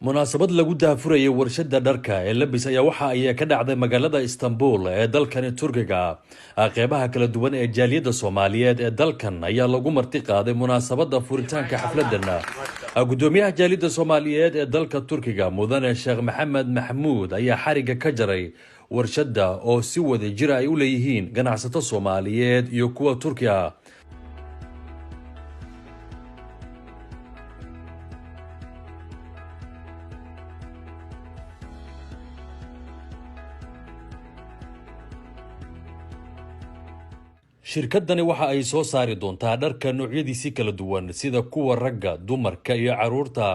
munaasabad lagu daafurayay warshada dharka ee labis ayaa waxa ay ka dhacday magaalada Istanbul ee dalkan Turkiga. Qeybaha kala duwan ee jaaliyada Soomaaliyeed ee dalkan ayaa lagu marti qaaday munaasabada furitaanka xafladan. Gudoomiyaha jaaliyada Soomaaliyeed ee dalka Turkiga Mudane Sheekh Maxamed Maxamuud ayaa xariga ka jaray warshada oo si wada jir ay u leeyihiin ganacsato Soomaaliyeed iyo kuwa Turkiga. shirkadani waxa ay soo saari doontaa dharka noocyadiisa kala duwan sida kuwa ragga, dumarka iyo caruurta.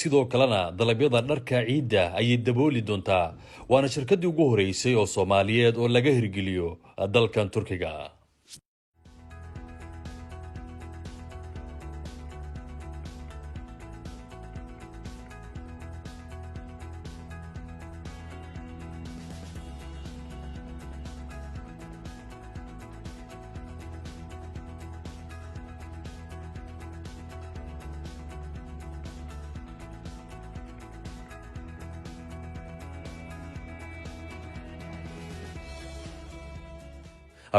Sidoo kalena dalabyada dharka ciida ay dabooli doontaa. Waana shirkadii ugu horeysay oo Soomaaliyeed oo laga hirgeliyo dalkan Turkiga.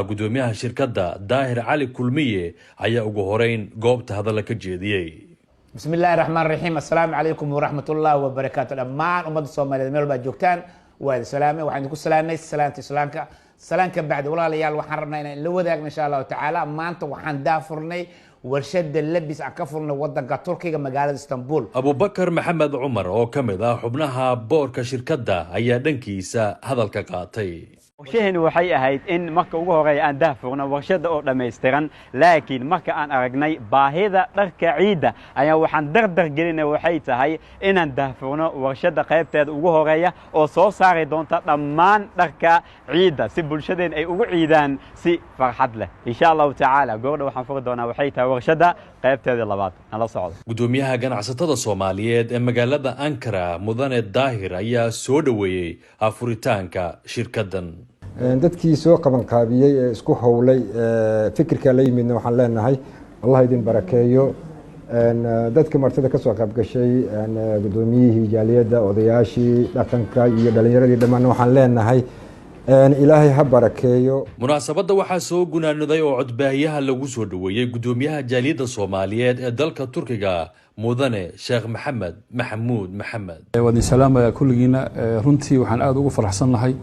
gudoomiyaha shirkadda Daahir Cali Kulmiye ayaa ugu horeyn goobta hadal ka jeediyay. Bismillahir Rahmanir Rahim. Assalaamu alaykum wa rahmatullahi wa barakatuh. Dhammaan ummadda Soomaaliyeed meel baa joogtaan waa salaamay waxaan ku salaanay salaanta islaamka. Salaanka bacdi walaalayaal waxaan rabnaa inaan la wadaagno insha Allah taala maanta waxaan daafurnay warshada labis aan ka furnay wadanka Turkiga magaalada Istanbul. Abubakar Maxamed Umar oo kamid ah xubnaha boorka shirkadda ayaa dhankiisa hadalka qaatay. وشهن وحي أهيد إن مكة وجهه عن دافعنا ورشد أو لما يستغن لكن مكة عن أرجني باهذا درك عيدة أي وحن در جلنا وحيت هاي إن دافعنا ورشد قيبت وجهه أو صار دون تمان درك عيدة سبل شدين أي عيدان سي فرحت له إن شاء الله تعالى قول وحن فقدنا وحيت ورشد قيبت هذه اللبات على صعود. قدوميها ganacsatada Soomaaliyeed ee magaalada Ankara Mudane Daahir ayaa soo dhaweeyay afuritaanka shirkaddan. dadkii soo qaban qaabiyay ee isku howlay fikirka la yimid waxaan leenahay Allah idin barakeeyo dadka martida ka soo qayb gashay gudoomiyihii jaaliyada odayaashii dhaqanka iyo dhalinyaradii dhammaan waxaan leenahay ilaahay ha barakeeyo. munaasabada waxaa soo gunaanaday oo codbaahiyaha lagu soo dhaweeyay gudoomiyaha jaaliyada Soomaaliyeed ee dalka Turkiga Mudane Sheekh Maxamed Maxamuud Maxamed. wadin salaamaya kulligiina runtii waxaan aad ugu faraxsanahay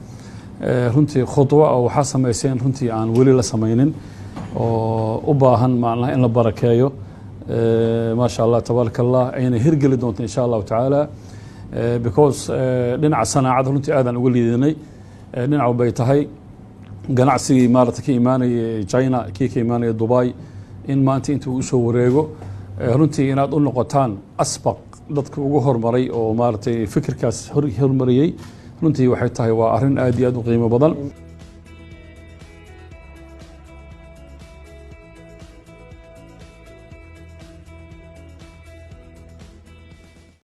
runtii khudwa oo waxa sameeyeen runtii aan wali la sameeynin oo u baahan macnaha in la barakeeyo ma sha Allah tabarakallah ayna hirgeli doonto insha Allah taala because dhinaca sanaacada runtii aadan uga liidanay dhinaca bay tahay ganacsiga maarta ka iimaanay China ka iimaanay Dubai in maanta intuu soo wareego runtii inaad u noqotaan asbaq dadka ugu hormaray oo maartay fikirkaas hormariyay runtii waxay tahay waa arrin aad iyo aad u qiimo badan.